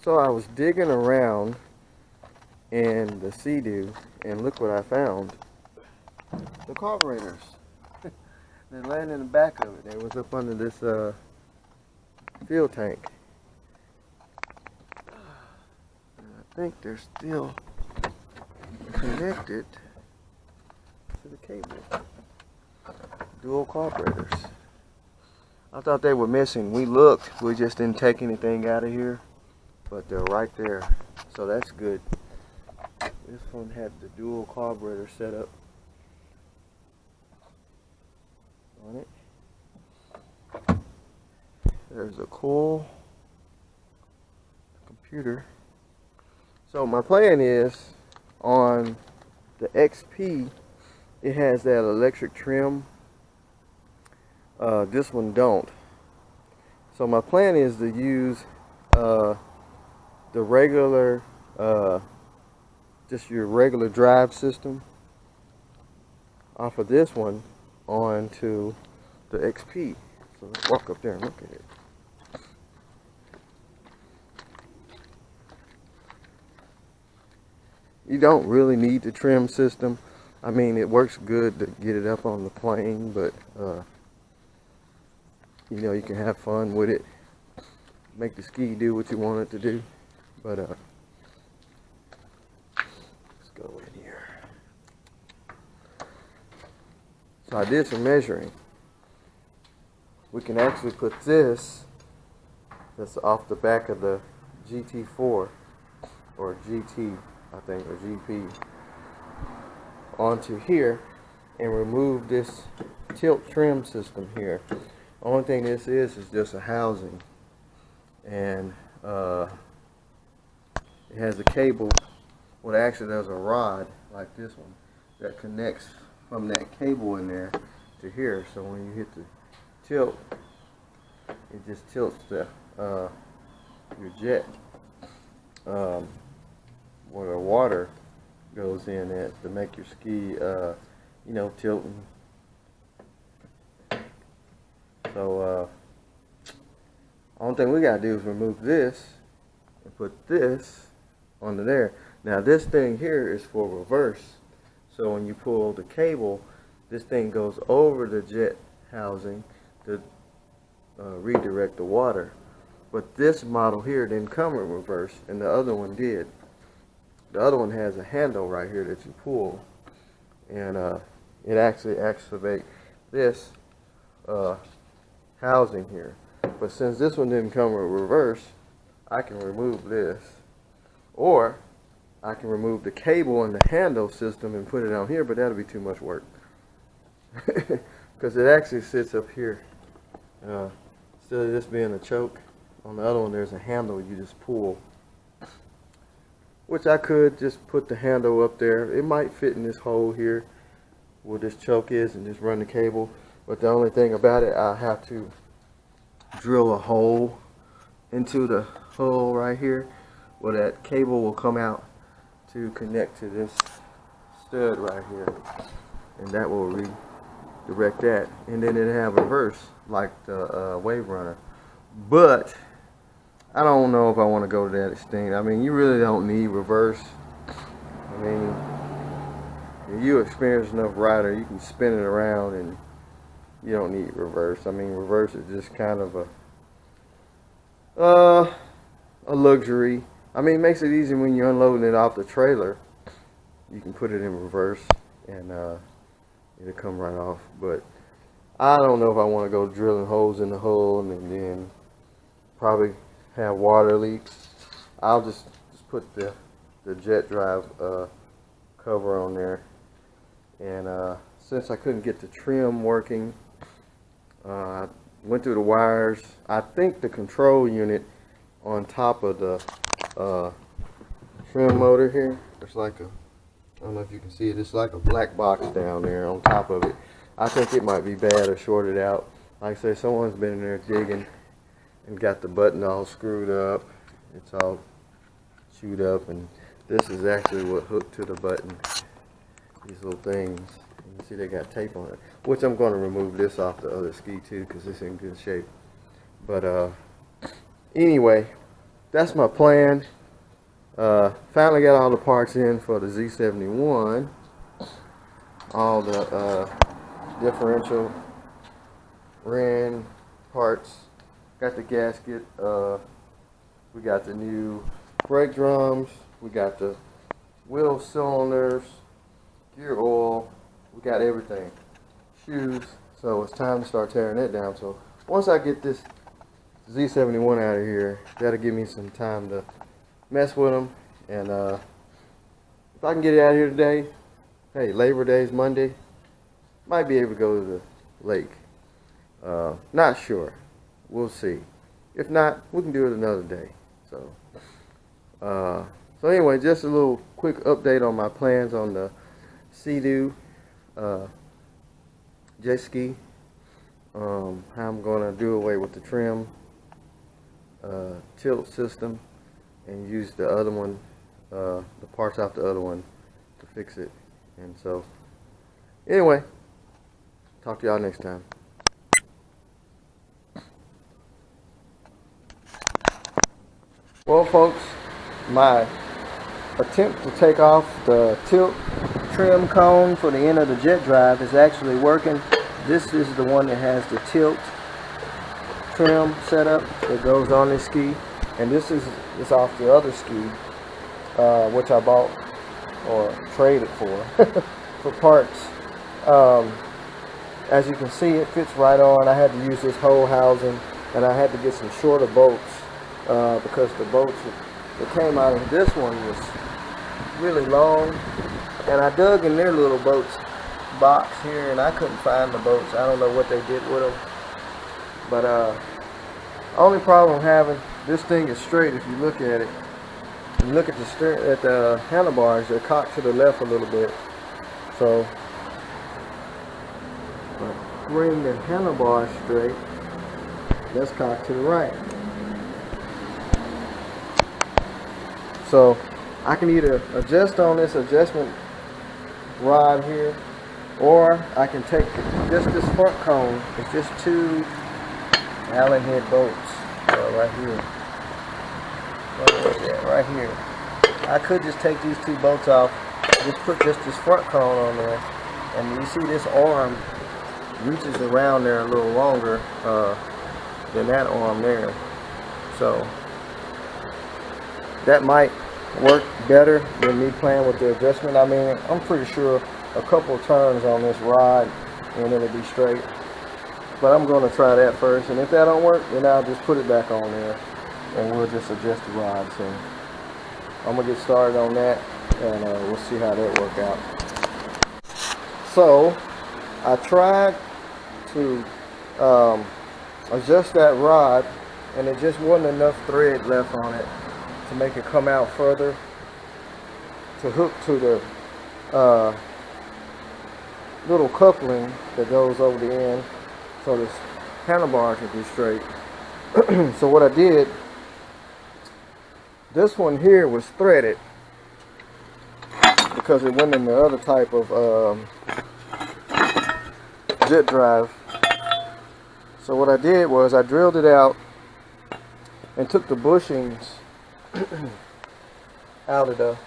So I was digging around in the seadoo, and look what I found. The carburetors. They're laying in the back of it. They was up under this fuel tank. I think they're still connected to the cable. Dual carburetors. I thought they were missing. We looked, we just didn't take anything out of here, but they're right there, so that's good. This one had the dual carburetor set up on it. There's a coil, computer. So my plan is, on the XP, it has that electric trim. This one don't. So my plan is to use the regular, just your regular drive system off of this one onto the XP. So let's walk up there and look at it. You don't really need the trim system. I mean, it works good to get it up on the plane, but you know, you can have fun with it. Make the ski do what you want it to do. But let's go in here. So I did some measuring. We can actually put this, that's off the back of the GT4 or GT, I think, or GP, onto here and remove this tilt trim system here. Only thing this is just a housing, and it has a cable. Well, actually there's a rod like this one that connects from that cable in there to here. So when you hit the tilt, it just tilts the your jet where the water goes in at to make your ski you know, tilting. So only thing we gotta do is remove this and put this onto there. Now this thing here is for reverse. So when you pull the cable, this thing goes over the jet housing to redirect the water. But this model here didn't come in reverse, and the other one did. The other one has a handle right here that you pull, and it actually activates this housing here. But since this one didn't come in reverse, I can remove this, or I can remove the cable and the handle system and put it on here, but that'll be too much work because it actually sits up here. Instead of this being a choke, on the other one there's a handle you just pull, which I could just put the handle up there. It might fit in this hole here where this choke is and just run the cable. But the only thing about it, I have to drill a hole into the hole right here where that cable will come out to connect to this stud right here, and that will redirect that, and then it'll have reverse like the Waverunner. But I don't know if I want to go to that extent. I mean, you really don't need reverse. I mean, if you're an experienced enough rider, you can spin it around and you don't need reverse. I mean, reverse is just kind of a luxury. I mean, it makes it easy when you're unloading it off the trailer. You can put it in reverse and it'll come right off. But I don't know if I want to go drilling holes in the hull and then probably have water leaks. I'll just put the jet drive cover on there. And since I couldn't get the trim working, I went through the wires. I think the control unit on top of the trim motor here, it's like a, I don't know if you can see it, it's like a black box down there on top of it. I think it might be bad or shorted out. Like I say, someone's been in there digging and got the button all screwed up. It's all chewed up, and this is actually what hooked to the button. These little things. You can see they got tape on it, which I'm going to remove this off the other ski too because it's in good shape. But anyway, that's my plan. Finally got all the parts in for the Z71. All the differential ring parts. Got the gasket. We got the new brake drums. We got the wheel cylinders, gear oil. We got everything. Shoes. So it's time to start tearing it down. So once I get this Z71 out of here, that'll give me some time to mess with them. And if I can get it out of here today, hey, Labor Day is Monday, might be able to go to the lake. Not sure. We'll see. If not, we can do it another day. So anyway, just a little quick update on my plans on the seadoo jet ski. How I'm going to do away with the trim tilt system and use the other one, the parts off the other one to fix it. And so anyway, talk to y'all next time. Well folks, my attempt to take off the tilt trim cone for the end of the jet drive is actually working. This is the one that has the tilt trim setup that goes on this ski, and this is off the other ski, which I bought or traded for parts. As you can see, it fits right on. I had to use this whole housing, and I had to get some shorter bolts because the bolts that came out of this one was really long, and I dug in their little bolts box here and I couldn't find the bolts. I don't know what they did with them, but only problem I'm having, this thing is straight. If you look at it, you look at the handlebars, they're cocked to the left a little bit, so bring the handlebars straight, that's cocked to the right. So I can either adjust on this adjustment rod here, or I can take just this front cone. It's just two Allen head bolts right here. Right here. I could just take these two bolts off, just put just this front cone on there, and you see this arm reaches around there a little longer than that arm there. So that might work better than me playing with the adjustment. I mean, I'm pretty sure a couple turns on this rod and it'll be straight, but I'm going to try that first, and if that don't work, then I'll just put it back on there and we'll just adjust the rod. So I'm gonna get started on that, and we'll see how that work out. So I tried to adjust that rod, and it just wasn't enough thread left on it to make it come out further to hook to the little coupling that goes over the end, so this handlebar can be straight. So what I did, this one here was threaded because it went in the other type of jet drive. So what I did was I drilled it out and took the bushings out of the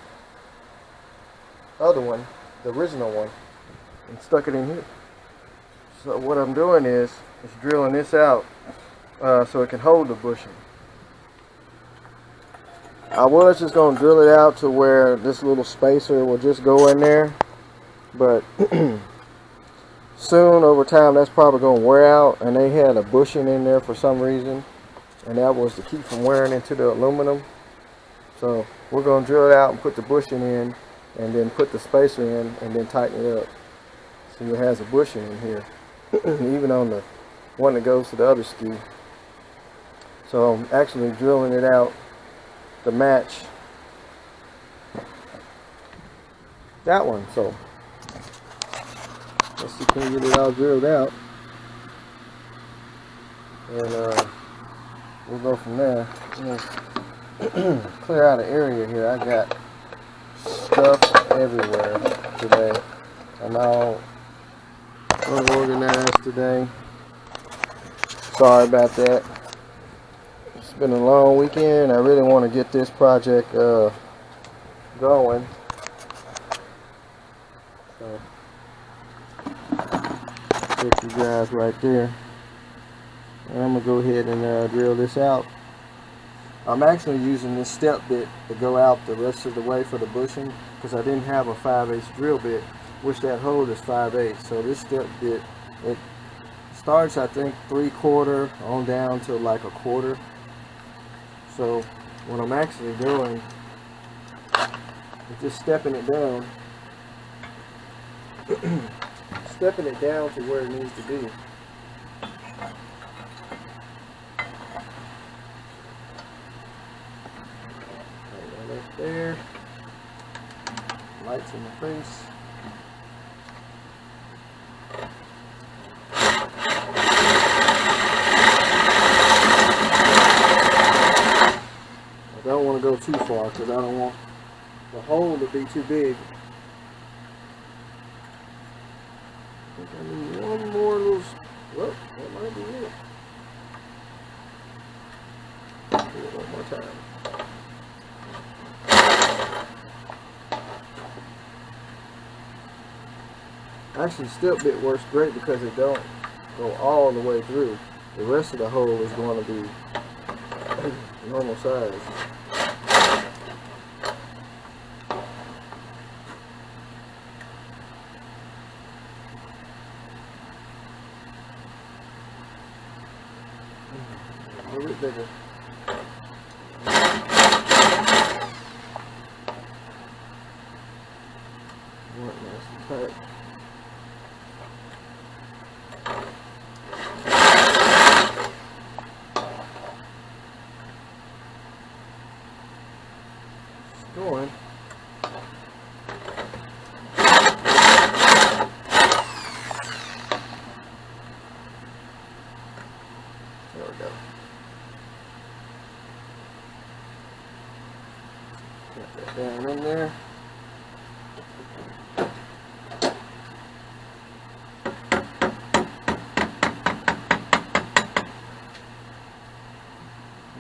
other one, the original one, and stuck it in here. So what I'm doing is drilling this out so it can hold the bushing. I was just going to drill it out to where this little spacer will just go in there, but soon over time that's probably going to wear out, and they had a bushing in there for some reason, and that was to keep from wearing into the aluminum. So we're going to drill it out and put the bushing in, and then put the spacer in, and then tighten it up. So it has a bushing in here, even on the one that goes to the other ski. So I'm actually drilling it out to match that one. So let's see, can we get it all drilled out, and we'll go from there. Clear out an area here. I got stuff everywhere today. I'm all unorganized today. Sorry about that. It's been a long weekend. I really want to get this project going. So, put you guys right there. And I'm going to go ahead and drill this out. I'm actually using this step bit to go out the rest of the way for the bushing because I didn't have a 5/8 drill bit, which that hole is 5/8. So this step bit, it starts I think 3/4 on down to like 1/4. So what I'm actually doing is just stepping it down, stepping it down to where it needs to be. Right there, lights in the face. I don't want to go too far because I don't want the hole to be too big. I think I need one more little, well, that might be it. Do it one more time. Actually, step bit works great because it don't go all the way through. The rest of the hole is going to be normal size. A little bit bigger. Nice and tight. Going. There we go. Get that down in there.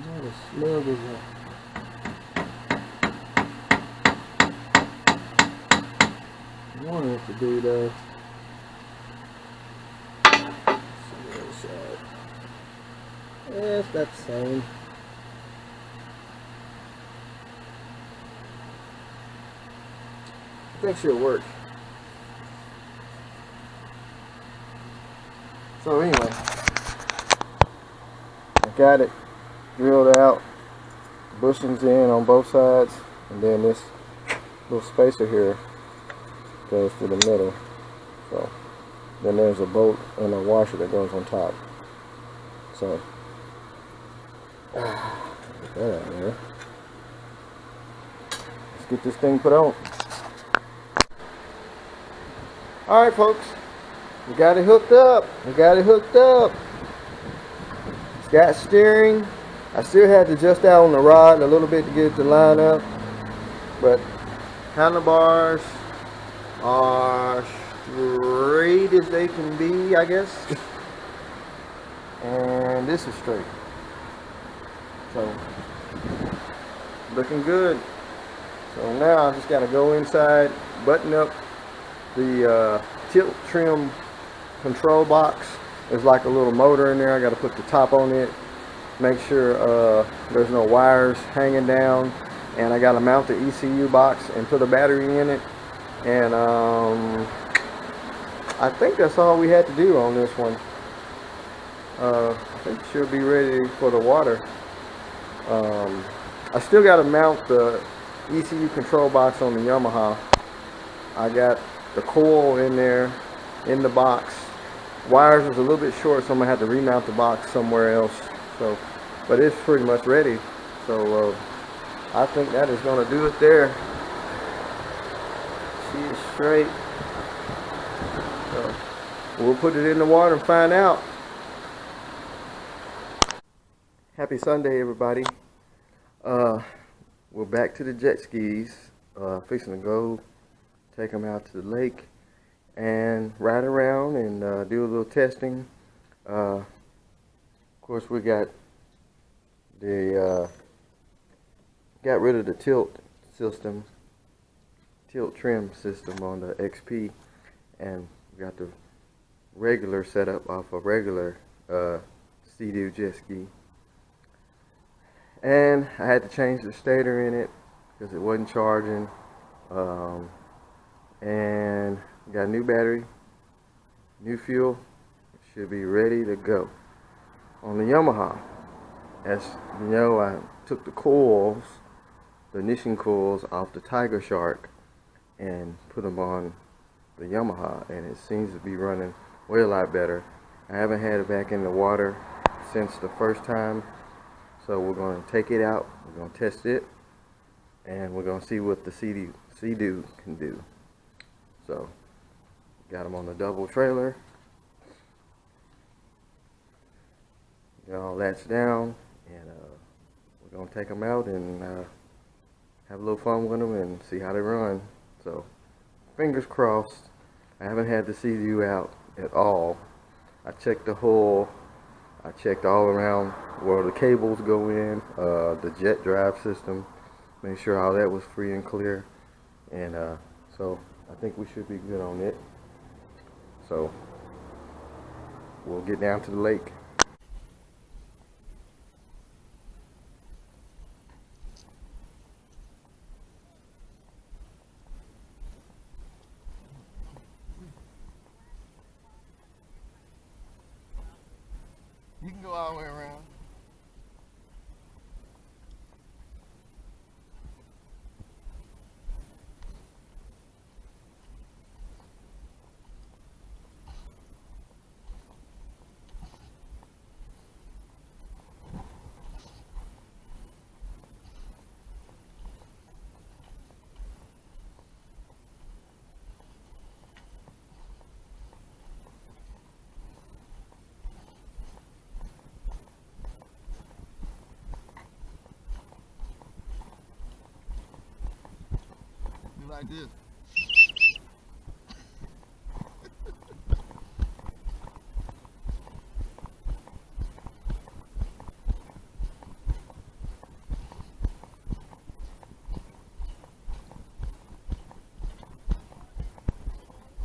Not as snug as I wanted it to be though. See the other side. Yeah, it's about the same. I think she'll work. So anyway, I got it drilled out, bushings in on both sides, and then this little spacer here goes through the middle. So then there's a bolt and a washer that goes on top. So get that out there. Let's get this thing put on. Alright folks, we got it hooked up. It's got steering. I still had to adjust out on the rod a little bit to get it to line up, but handlebars are straight as they can be, I guess. And this is straight. So, looking good. So now I just got to go inside, button up the tilt trim control box. There's like a little motor in there. I got to put the top on it, make sure there's no wires hanging down, and I got to mount the ECU box and put a battery in it. And I think that's all we had to do on this one. I think she'll be ready for the water. I still got to mount the ECU control box on the Yamaha. I got the coil in there in the box. Wires was a little bit short, so I'm gonna have to remount the box somewhere else. So, but it's pretty much ready. So I think that is gonna do it there. She is straight. So we'll put it in the water and find out. Happy Sunday, everybody. We're back to the jet skis. Fixing to go take them out to the lake and ride around and do a little testing. Of course, we got They got rid of the tilt trim system on the XP, and got the regular setup off a regular Sea-Doo jet ski. And I had to change the stator in it because it wasn't charging. And got a new battery, new fuel. Should be ready to go. On the Yamaha, as you know, I took the coils, the ignition coils off the Tiger Shark and put them on the Yamaha, and it seems to be running way a lot better. I haven't had it back in the water since the first time, so we're going to take it out, we're going to test it, and we're going to see what the Sea-Doo can do. So, got them on the double trailer. Got all that's down, and we're going to take them out and have a little fun with them and see how they run. So, fingers crossed. I haven't had the Sea-Doo out at all. I checked the hull. I checked all around where the cables go in, the jet drive system, make sure all that was free and clear. And so I think we should be good on it. So we'll get down to the lake. You can go all the way around. Like this.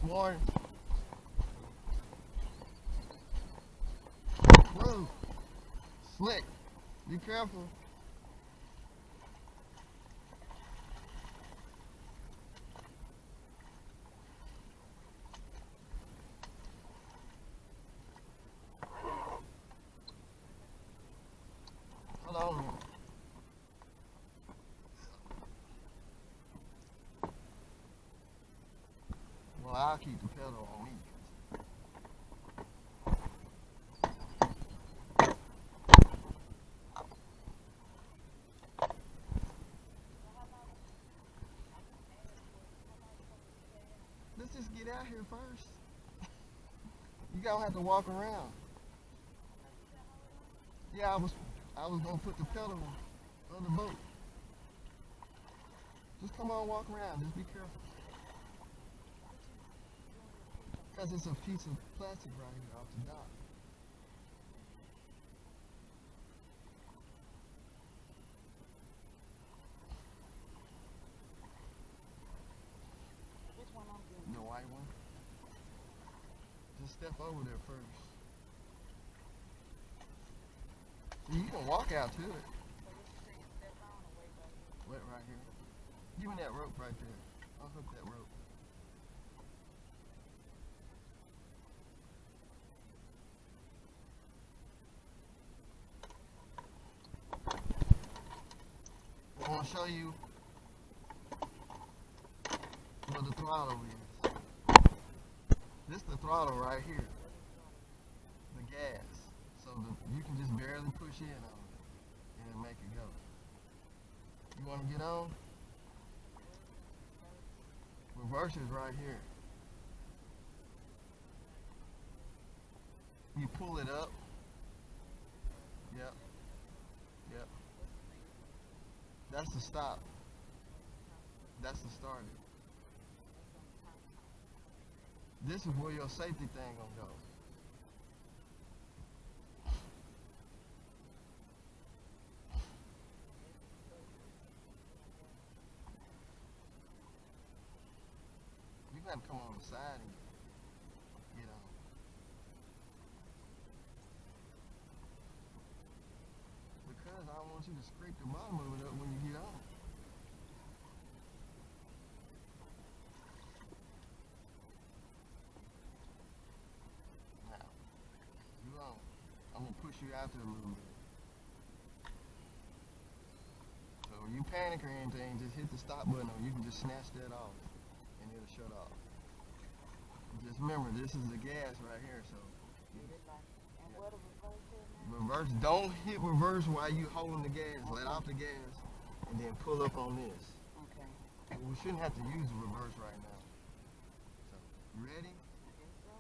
More. Whoa. Slick. Be careful. Hold on. Well, I'll keep the pedal on me. Let's just get out here first. You gonna have to walk around. Yeah, I was gonna put the pedal on the boat. Just come on, walk around. Just be careful. Because it's a piece of plastic right here off the dock. Which one I'm doing? The white one. Just step over there first. See, you can walk out to it. So what you say, step on or wait right here? Wait right here. Give me that rope right there. I'll hook that rope. I want to show you where the throttle is. This is the throttle right here. The gas. So you can just barely push in on it and make it go. You want to get on? Reverse is right here. You pull it up. Yep. Yep. That's the stop. That's the starter. This is where your safety thing gonna go. have to come on the side and get on. Because I don't want you to scrape the bottom of it up when you get on. Now, you on. I'm gonna push you out there a little bit. So when you panic or anything, just hit the stop button or you can just snatch that off and it'll shut off. Just remember, this is the gas right here, so. And what a reverse is now? Reverse, don't hit reverse while you holding the gas. Let off the gas and then pull up on this. Okay. We shouldn't have to use the reverse right now. So, you ready? Yes, sir.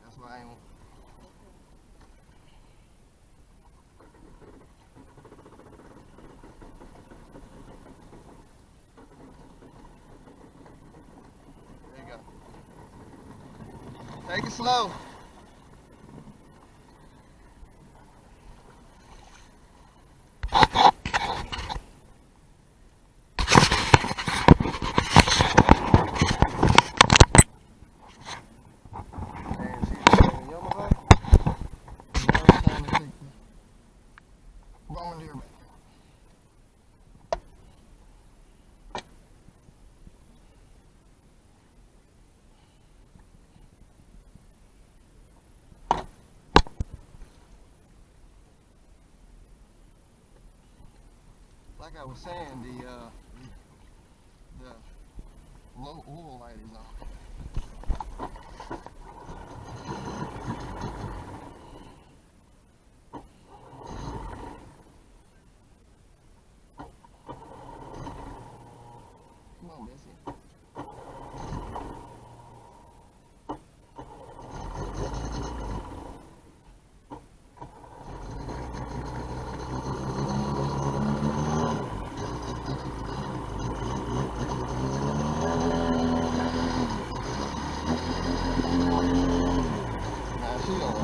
That's why I ain't. There you go. Take it slow. Yamaha. Now it's time to take the Waverunner back. Like I was saying, the low oil light is on. Come on, Bessie. Now she on.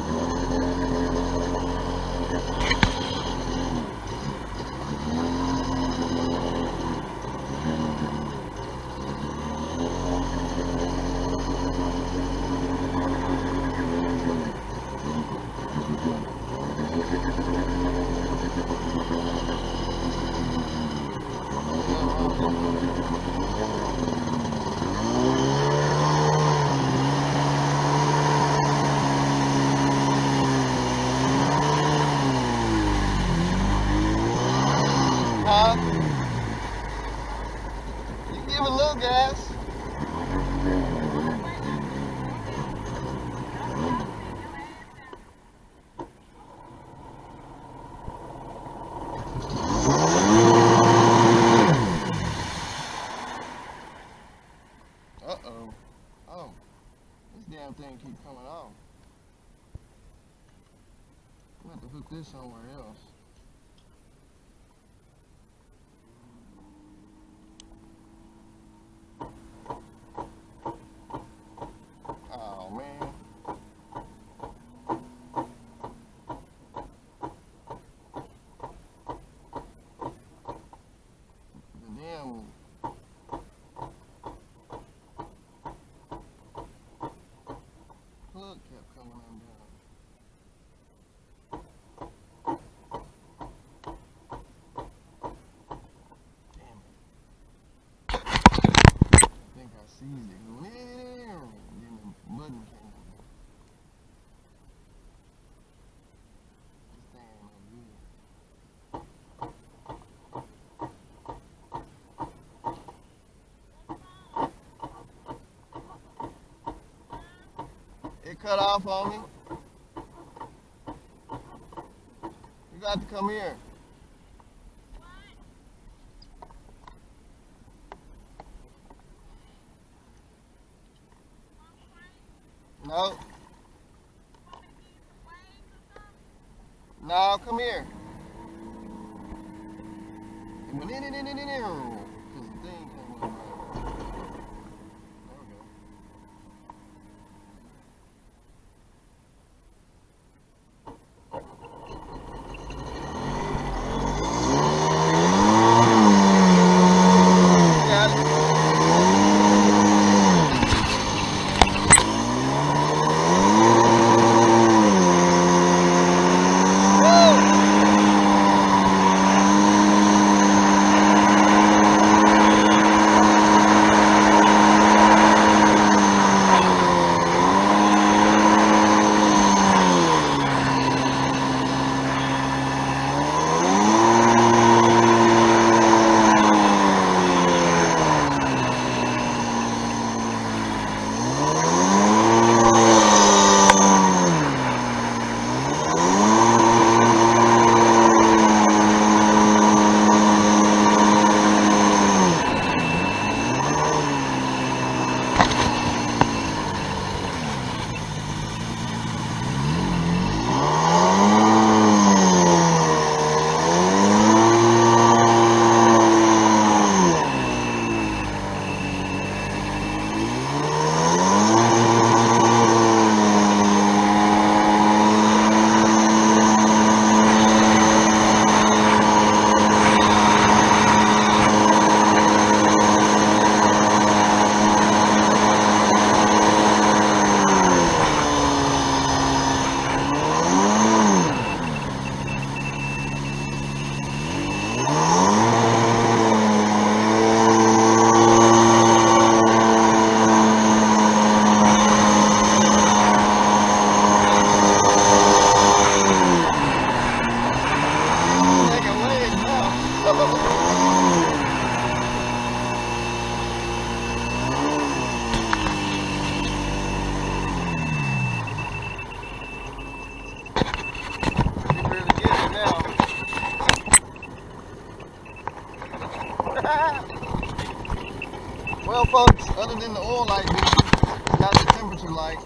You give a little gas. Uh-oh. Oh. This damn thing keep coming off. I'm gonna have to hook this somewhere else. Oh man. The damn plug kept coming undone. Damn it. I think I seized it. Then the button came. This thing ain't no good. It cut off on me. You got to come here. No. No, come here. It went in. Because the thing came up. There we go. Got it. Well, folks, other than the oil light beeping, got the temperature light.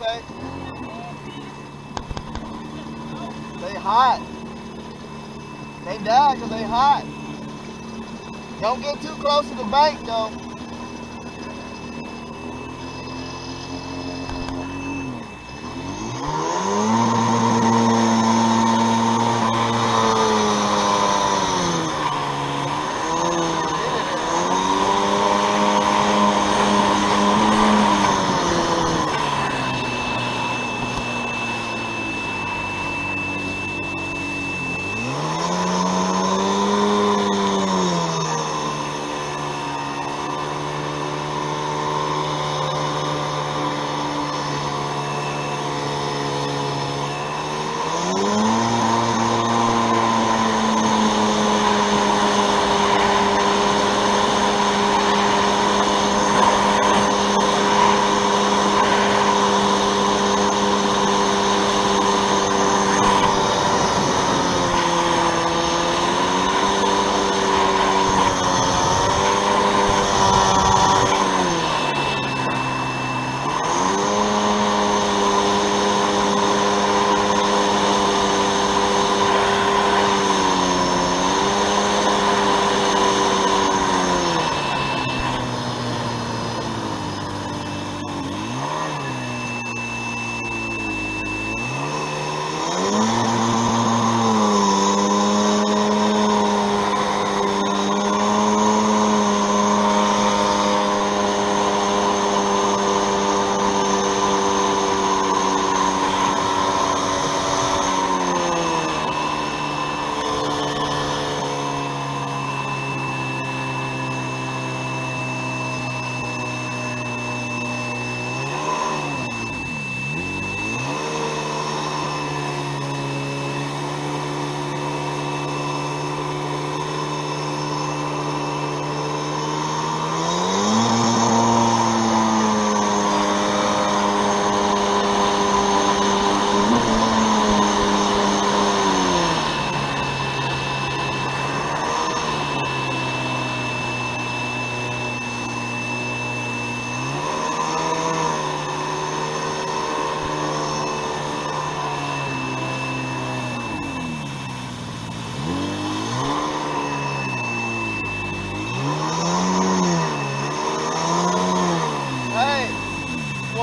okay? They hot. They die because they hot. Don't get too close to the bank though.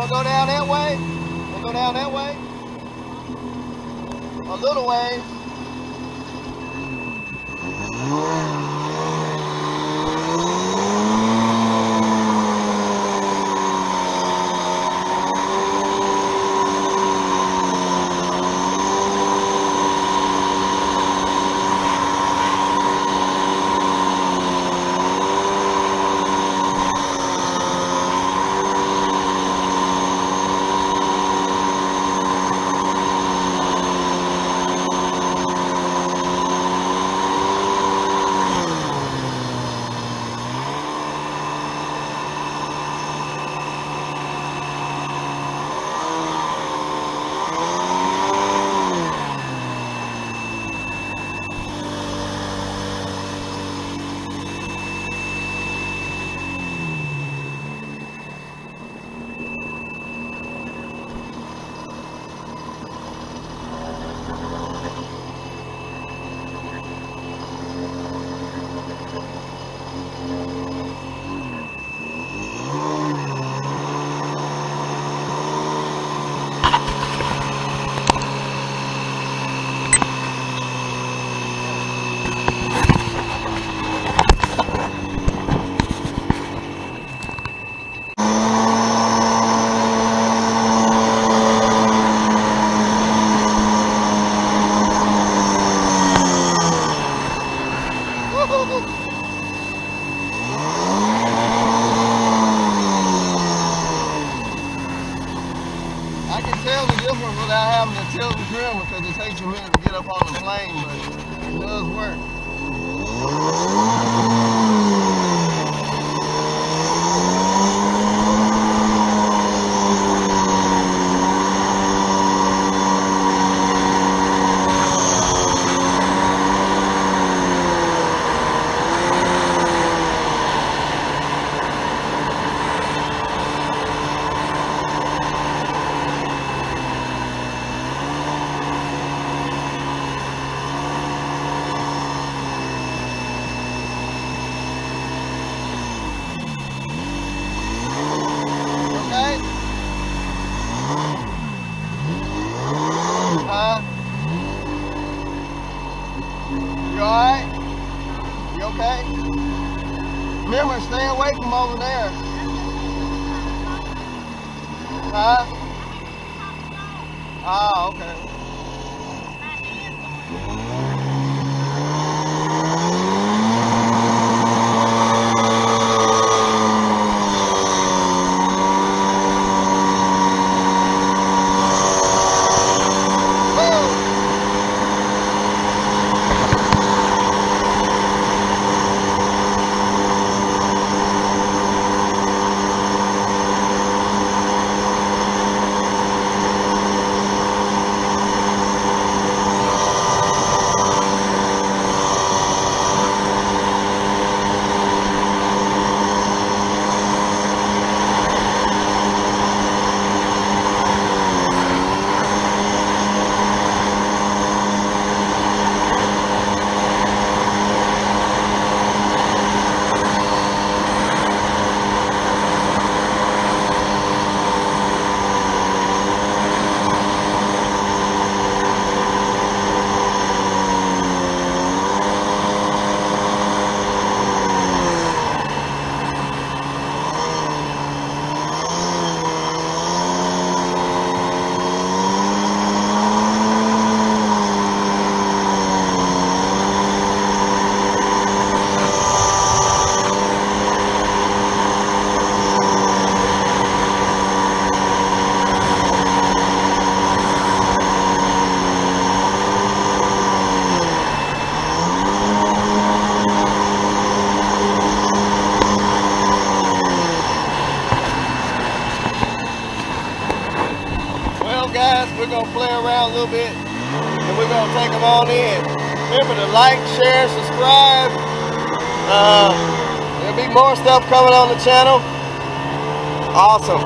Go down that way? We'll go down that way? A little way. I can tell the difference without having to tilt the trim because it takes a minute to get up on the plane, but it does work. alright? You okay? Remember, stay away from over there. Huh? Oh, okay. Well, guys, we're going to play around a little bit and we're going to take them on in. Remember to like, share, subscribe. There'll be more stuff coming on the channel. Awesome.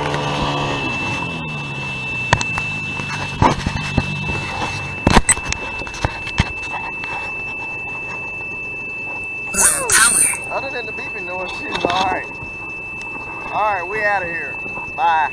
Other than the beeping noise, she's alright. Alright, we out of here. Bye.